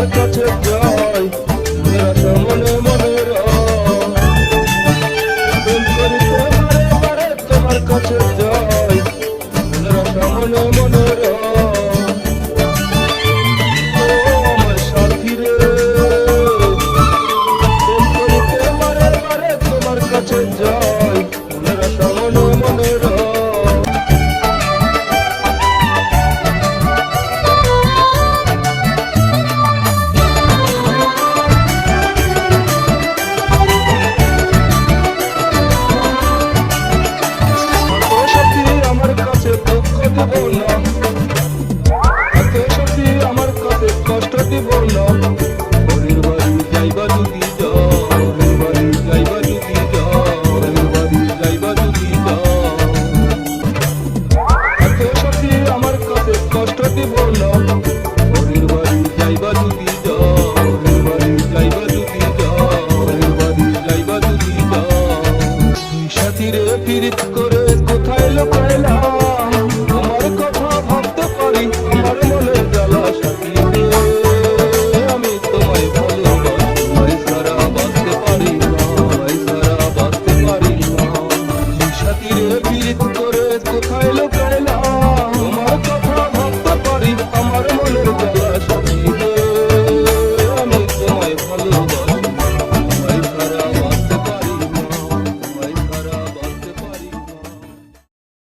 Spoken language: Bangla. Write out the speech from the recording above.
তোমার কাছে যাই, মনের আশা মনে মনে প্রেম করিতে বারে বারে তোমার কাছে যাই, মনের আশা মনে মনে আমার সাথী রে, প্রেম করিতে বারে বারে তোমার কাছে যাই, মনের আশা মনে মনে কষ্ট দিব না, পরের বাড়ি যাইবা যদি যাও, পরের বাড়ি যাইবা যদি যাও, পরের বাড়ি যাইবা যদি যাও, এত সখী আমার কাছে কষ্ট দিব না, পরের বাড়ি যাইবা যদি